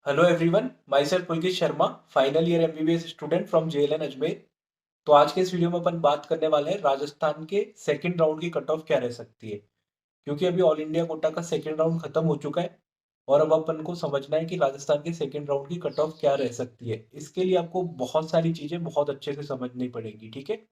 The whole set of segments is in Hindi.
Hello everyone, my self Pulkit Sharma, final year MBBS student from JLN Ajmer. तो आज के इस वीडियो में अपन बात करने वाले हैं राजस्थान के सेकंड राउंड की कट ऑफ क्या रह सकती है। क्योंकि अभी ऑल इंडिया कोटा का सेकंड राउंड खत्म हो चुका है और अब अपन को समझना है कि राजस्थान के सेकंड राउंड की कट ऑफ क्या रह सकती है। इसके लिए आपको बहुत सारी चीजें बहुत अच्छे से समझनी पड़ेगी, ठीक है।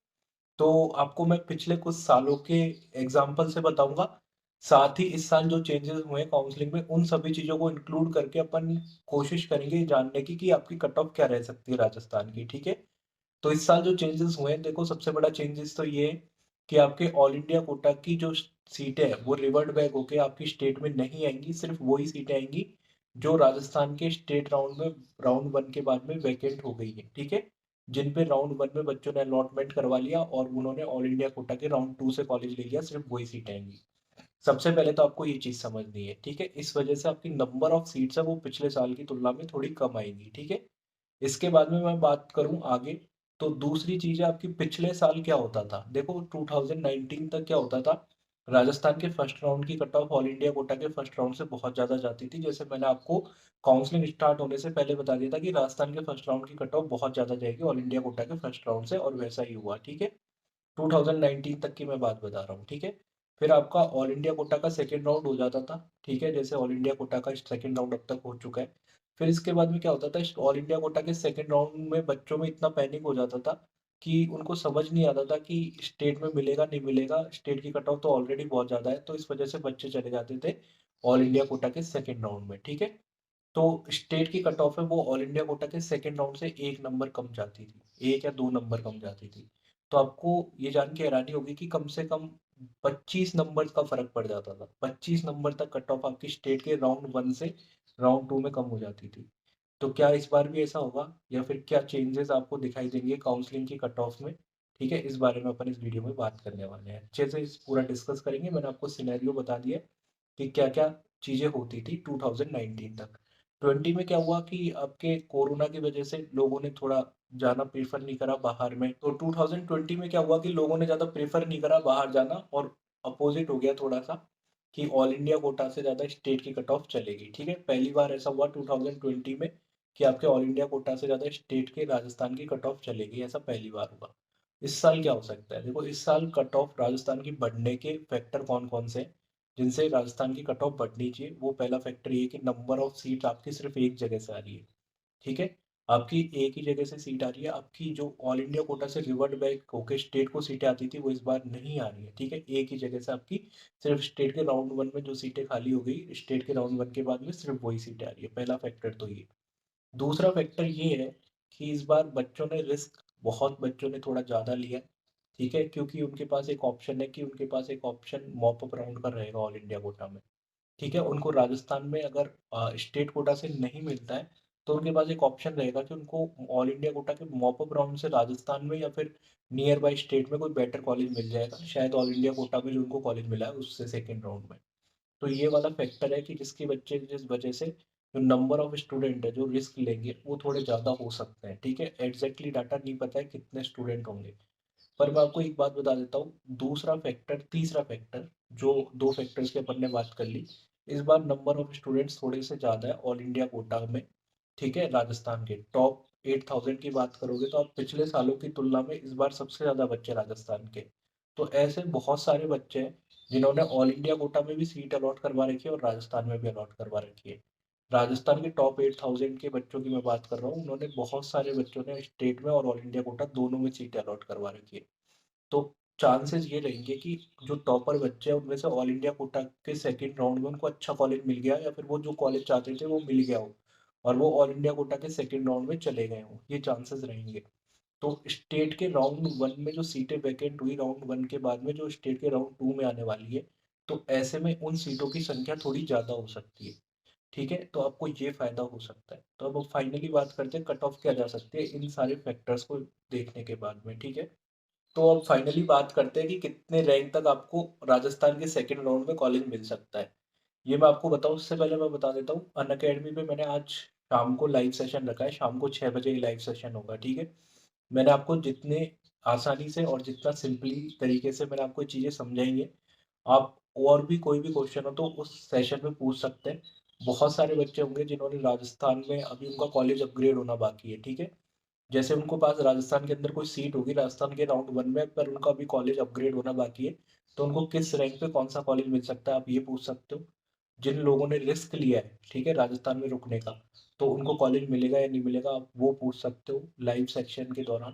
तो आपको मैं पिछले कुछ सालों के एग्जाम्पल से बताऊंगा। साथ ही इस साल जो चेंजेस हुए हैं काउंसलिंग में, उन सभी चीजों को इंक्लूड करके अपन कोशिश करेंगे जानने की कि आपकी कट ऑफ क्या रह सकती है राजस्थान की, ठीक है। तो इस साल जो चेंजेस हुए हैं, देखो सबसे बड़ा चेंजेस तो ये है कि आपके ऑल इंडिया कोटा की जो सीटें हैं वो रिवर्ट बैक होके आपकी स्टेट में नहीं आएंगी। सिर्फ वही सीटें आएंगी जो राजस्थान के स्टेट राउंड में राउंड वन के बाद में वैकेंट हो गई है, ठीक है। जिन पे राउंड वन में बच्चों ने अलॉटमेंट करवा लिया और उन्होंने ऑल इंडिया कोटा के राउंड टू से कॉलेज ले लिया, सिर्फ वही सीटें आएंगी। सबसे पहले तो आपको ये चीज समझनी है, ठीक है। इस वजह से आपकी नंबर ऑफ सीट्स है वो पिछले साल की तुलना में थोड़ी कम आएंगी, ठीक है। इसके बाद में मैं बात करूं आगे, तो दूसरी चीज है आपकी पिछले साल क्या होता था। देखो 2019 तक क्या होता था, राजस्थान के फर्स्ट राउंड की cut off all India quota के फर्स्ट राउंड से बहुत ज्यादा जाती थी। जैसे मैंने आपको काउंसलिंग स्टार्ट होने से पहले बता दिया था कि राजस्थान के फर्स्ट राउंड की कट ऑफ बहुत ज्यादा जाएगी ऑल इंडिया कोटा के फर्स्ट राउंड से, और वैसा ही हुआ, ठीक है। 2019 तक की मैं बात बता रहा हूँ, ठीक है। फिर आपका ऑल इंडिया कोटा का सेकेंड राउंड हो जाता था, ठीक है। जैसे ऑल इंडिया कोटा का सेकेंड राउंड अब तक हो चुका है। फिर इसके बाद में क्या होता था, ऑल इंडिया कोटा के सेकेंड राउंड में बच्चों में इतना पैनिक हो जाता था कि उनको समझ नहीं आता था कि स्टेट में मिलेगा नहीं मिलेगा। स्टेट की कट ऑफ तो ऑलरेडी बहुत ज़्यादा है, तो इस वजह से बच्चे चले जाते थे ऑल इंडिया कोटा के सेकेंड राउंड में, ठीक है। तो स्टेट की कट ऑफ है वो ऑल इंडिया कोटा के सेकंड राउंड से एक नंबर कम जाती थी, एक या दो नंबर कम जाती थी। तो आपको ये जान के हैरानी होगी कि कम से कम 25 नंबर का फर्क पड़ जाता था। 25 नंबर तक कट ऑफ आपकी स्टेट के राउंड वन से राउंड टू में कम हो जाती थी। तो क्या इस बार भी ऐसा होगा, या फिर क्या चेंजेस आपको दिखाई देंगे काउंसलिंग की कट ऑफ में, ठीक है। इस बारे में अपन इस वीडियो में बात करने वाले हैं, अच्छे से इस पूरा डिस्कस करेंगे। मैंने आपको सिनेरियो बता दिया कि क्या क्या चीजें होती थी 2019 तक। 20 में क्या हुआ कि आपके कोरोना की वजह से लोगों ने थोड़ा जाना प्रेफर नहीं करा बाहर में। तो 2020 में क्या हुआ कि लोगों ने ज्यादा प्रेफर नहीं करा बाहर जाना, और अपोजिट हो गया थोड़ा सा कि ऑल इंडिया कोटा से ज्यादा स्टेट की कट ऑफ चलेगी, ठीक है। पहली बार ऐसा हुआ 2020 में कि आपके ऑल इंडिया कोटा से ज्यादा स्टेट के राजस्थान की कट ऑफ चलेगी, ऐसा पहली बार हुआ। इस साल क्या हो सकता है, देखो इस साल कट ऑफ राजस्थान की बढ़ने के फैक्टर कौन कौन से हैं जिनसे राजस्थान की कट ऑफ बढ़नी चाहिए। वो पहला फैक्टर ये कि नंबर ऑफ सीट आपकी सिर्फ एक जगह से आ रही है, ठीक है। आपकी एक ही जगह से सीट आ रही है। आपकी जो ऑल इंडिया कोटा से रिवर्ट बैक होके स्टेट को सीटें आती थी वो इस बार नहीं आ रही है, ठीक है। एक ही जगह से आपकी सिर्फ स्टेट के राउंड वन में जो सीटें खाली हो गई, स्टेट के राउंड वन के बाद में सिर्फ वही सीटें आ रही है। पहला फैक्टर तो ये। दूसरा फैक्टर ये है कि इस बार बच्चों ने रिस्क, बहुत बच्चों ने थोड़ा ज़्यादा लिया, ठीक है। क्योंकि उनके पास एक ऑप्शन है कि उनके पास एक ऑप्शन मॉप अप राउंड का रहेगा ऑल इंडिया कोटा में, ठीक है। उनको राजस्थान में अगर स्टेट कोटा से नहीं मिलता है तो उनके पास एक ऑप्शन रहेगा कि उनको ऑल इंडिया कोटा के मॉप अप राउंड से राजस्थान में या फिर नियर बाई स्टेट में कोई बेटर कॉलेज मिल जाएगा, शायद ऑल इंडिया कोटा में जो उनको कॉलेज मिला है उससे सेकेंड राउंड में। तो ये वाला फैक्टर है कि जिसकी बच्चे जिस वजह से जो नंबर ऑफ स्टूडेंट है जो रिस्क लेंगे वो थोड़े ज़्यादा हो सकते हैं, ठीक है। एग्जैक्टली डाटा नहीं पता है कितने स्टूडेंट होंगे, पर मैं आपको एक बात बता देता हूँ। दूसरा फैक्टर, तीसरा फैक्टर, जो दो फैक्टर्स की अपन ने बात कर ली, इस बार नंबर ऑफ स्टूडेंट्स थोड़े से ज़्यादा है ऑल इंडिया कोटा में, ठीक है। राजस्थान के टॉप 8000 की बात करोगे तो आप पिछले सालों की तुलना में इस बार सबसे ज़्यादा बच्चे राजस्थान के। तो ऐसे बहुत सारे बच्चे हैं जिन्होंने ऑल इंडिया कोटा में भी सीट अलॉट करवा रखी है और राजस्थान में भी अलॉट करवा रखी है। राजस्थान के टॉप 8000 के बच्चों की मैं बात कर रहा हूँ, उन्होंने बहुत सारे बच्चों ने स्टेट में और ऑल इंडिया कोटा दोनों में सीट अलॉट करवा रखी है। तो चांसेस ये रहेंगे कि जो टॉपर बच्चे हैं उनमें से ऑल इंडिया कोटा के सेकंड राउंड में उनको अच्छा कॉलेज मिल गया, या फिर वो जो कॉलेज चाहते थे वो मिल गया हो और वो ऑल इंडिया कोटा के सेकंड राउंड में चले गए हों, ये चांसेस रहेंगे। तो स्टेट के राउंड वन में जो सीटें वैकेंट हुई राउंड वन के बाद में, जो स्टेट के राउंड टू में आने वाली है, तो ऐसे में उन सीटों की संख्या थोड़ी ज़्यादा हो सकती है, ठीक है। तो आपको ये फायदा हो सकता है। तो अब फाइनली बात करते हैं कट ऑफ क्या जा सकती है इन सारे फैक्टर्स को देखने के बाद में, ठीक है। तो अब फाइनली बात करते हैं कि कितने रैंक तक आपको राजस्थान के सेकंड राउंड में कॉलेज मिल सकता है। ये मैं आपको बताऊं उससे पहले मैं बता देता हूँ, अन अकेडमी पे मैंने आज शाम को लाइव सेशन रखा है, शाम को 6 बजे ही लाइव सेशन होगा, ठीक है। मैंने आपको जितने आसानी से और जितना सिंपली तरीके से मैंने आपको चीज़ें समझाई हैं, आप और भी कोई भी क्वेश्चन हो तो उस सेशन में पूछ सकते हैं। बहुत सारे बच्चे होंगे जिन्होंने राजस्थान में अभी उनका कॉलेज अपग्रेड होना बाकी है, ठीक है? जैसे उनको पास राजस्थान के अंदर कोई सीट होगी राजस्थान के राउंड 1 में, पर उनका अभी कॉलेज अपग्रेड होना बाकी है, तो उनको किस रैंक पे कौन-सा कॉलेज मिल सकता है, आप ये पूछ सकते हो। जिन लोगों ने रिस्क लिया है, ठीक है, राजस्थान में रुकने का, तो उनको कॉलेज मिलेगा या नहीं मिलेगा, आप वो पूछ सकते हो लाइव सेक्शन के दौरान।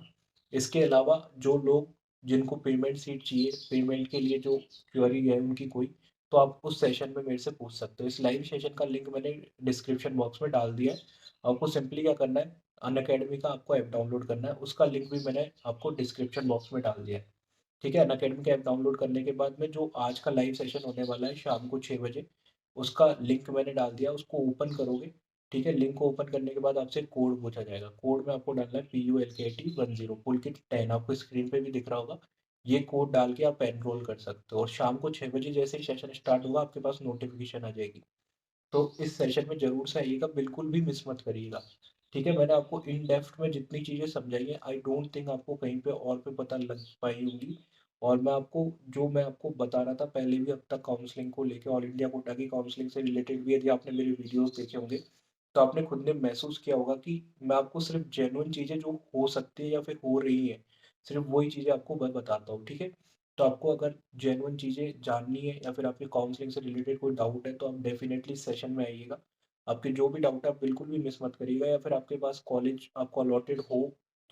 इसके अलावा जो लोग जिनको पेमेंट सीट चाहिए, पेमेंट के लिए जो क्वेरी है उनकी कोई, तो आप उस सेशन में मेरे से पूछ सकते हो। इस लाइव सेशन का लिंक मैंने डिस्क्रिप्शन बॉक्स में डाल दिया है। आपको सिंपली क्या करना है, अनअकैडमी का आपको ऐप डाउनलोड करना है, उसका लिंक भी मैंने आपको डिस्क्रिप्शन बॉक्स में डाल दिया है। ठीक है, अनअकैडमी का ऐप डाउनलोड करने के बाद में जो आज का लाइव सेशन होने वाला है शाम को 6 बजे, उसका लिंक मैंने डाल दिया, उसको ओपन करोगे। ठीक है, लिंक को ओपन करने के बाद आपसे कोड पूछा जाएगा, कोड में आपको डालना है PULKT10 पुलकित 10, आपको स्क्रीन पे भी दिख रहा होगा। ये कोड डाल के आप एनरोल कर सकते हो और शाम को 6 बजे जैसे ही सेशन स्टार्ट होगा आपके पास नोटिफिकेशन आ जाएगी। तो इस सेशन में ज़रूर से आइएगा, बिल्कुल भी मिस मत करिएगा। ठीक है, मैंने आपको इन डेप्थ में जितनी चीज़ें समझाई हैं, आई डोंट थिंक आपको कहीं पे और पे पता लग पाई होंगी। और मैं आपको बता रहा था पहले भी अब तक काउंसलिंग को लेके, ऑल इंडिया कोटा की काउंसलिंग से रिलेटेड भी, यदि आपने मेरे वीडियोज़ देखे होंगे, तो आपने खुद ने महसूस किया होगा कि मैं आपको सिर्फ़ जेन्युइन चीज़ें जो हो सकती है या फिर हो रही हैं, सिर्फ़ वही चीज़ें आपको मैं बताता हूँ, ठीक है? तो आपको अगर जेन्युइन चीज़ें जाननी है या फिर आपकी काउंसलिंग से रिलेटेड कोई डाउट है, तो आप डेफ़िनेटली सेशन में आइएगा। आपके जो भी डाउट है आप बिल्कुल भी मिस मत करिएगा, या फिर आपके पास कॉलेज आपको अलॉटेड हो,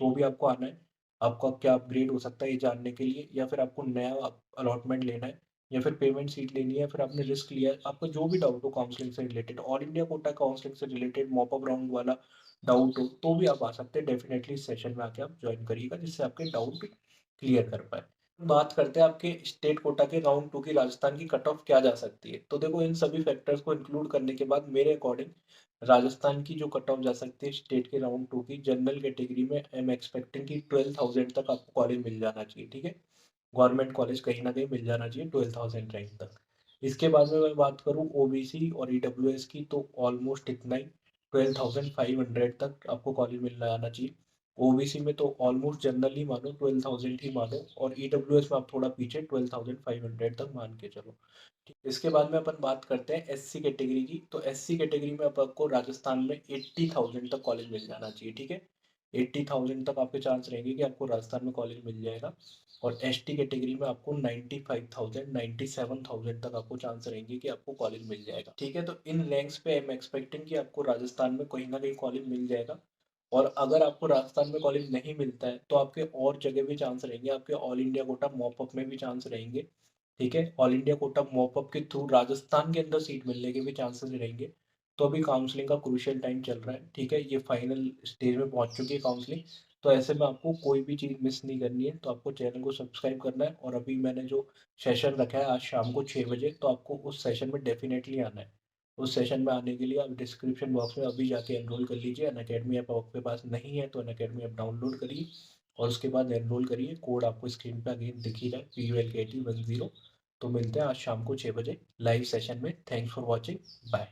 तो भी आपको आना है। आपका क्या अपग्रेड हो सकता है ये जानने के लिए, या फिर आपको नया अलॉटमेंट लेना है, या फिर पेमेंट सीट लेनी है, या फिर आपने रिस्क लिया है। आपका जो भी डाउट हो काउंसलिंग से related, all India quota counselling से रिलेटेड मॉप अप राउंड वाला डाउट हो, तो भी आप आ सकते हैं। डेफ़िनेटली इस सेशन में आके आप जॉइन करिएगा, जिससे आपके डाउट क्लियर कर पाएँ। बात करते हैं आपके स्टेट कोटा के राउंड 2 की राजस्थान की कट ऑफ क्या जा सकती है। तो देखो, इन सभी फैक्टर्स को इंक्लूड करने के बाद मेरे अकॉर्डिंग राजस्थान की जो कट ऑफ जा सकती है स्टेट के राउंड 2 की जनरल कैटेगरी में, आई एम एक्सपेक्टिंग कि 12,000 तक आपको कॉलेज मिल जाना चाहिए, ठीक है? गवर्नमेंट कॉलेज कहीं न कहीं मिल जाना चाहिए 12,000 रैंक तक। इसके बाद में मैं बात करूँ ओबीसी और ईडब्ल्यूएस की, तो ऑलमोस्ट इतना ही, 12,500 तक आपको कॉलेज मिल जाना चाहिए। ओबीसी में तो ऑलमोस्ट जनरली मानो 12,000 ही मानो, और ईडब्ल्यूएस में आप थोड़ा पीछे 12,500 तक मान के चलो। ठीक, इसके बाद में अपन बात करते हैं एससी कैटेगरी की। तो एससी कैटेगरी में अब आपको राजस्थान में 80,000 तक कॉलेज मिल जाना चाहिए, ठीक है? 80,000 तक आपके चांस रहेंगे कि आपको राजस्थान में कॉलेज मिल जाएगा। और एसटी कैटेगरी में आपको 95,000 97,000 तक आपको चांस रहेंगे कि आपको कॉलेज मिल जाएगा, ठीक है? तो इन रैंक्स पे आई एम एक्सपेक्टिंग कि आपको राजस्थान में कहीं ना कहीं कॉलेज मिल जाएगा। और अगर आपको राजस्थान में कॉलेज नहीं मिलता है, तो आपके और जगह भी चांस रहेंगे, आपके all India quota mop up में भी चांस रहेंगे, ठीक है? All India quota mop up के थ्रू राजस्थान के अंदर सीट मिलने के भी चांसेस रहेंगे। तो अभी काउंसलिंग का क्रूशियल टाइम चल रहा है, ठीक है? ये फाइनल स्टेज में पहुंच चुकी है काउंसलिंग। तो ऐसे में आपको कोई भी चीज़ मिस नहीं करनी है, तो आपको चैनल को सब्सक्राइब करना है। और अभी मैंने जो सेशन रखा है आज शाम को 6 बजे, तो आपको उस सेशन में डेफिनेटली आना है। उस सेशन में आने के लिए आप डिस्क्रिप्शन बॉक्स में अभी जाके एनरोल कर लीजिए। अनअकैडमी ऐप आपके पास नहीं है तो अनअकैडमी ऐप डाउनलोड करिए और उसके बाद एनरोल करिए। कोड आपको स्क्रीन पे अगेन दिख ही रहा है, PULKT10। तो मिलते हैं आज शाम को 6 बजे लाइव सेशन में। Thanks for watching, bye.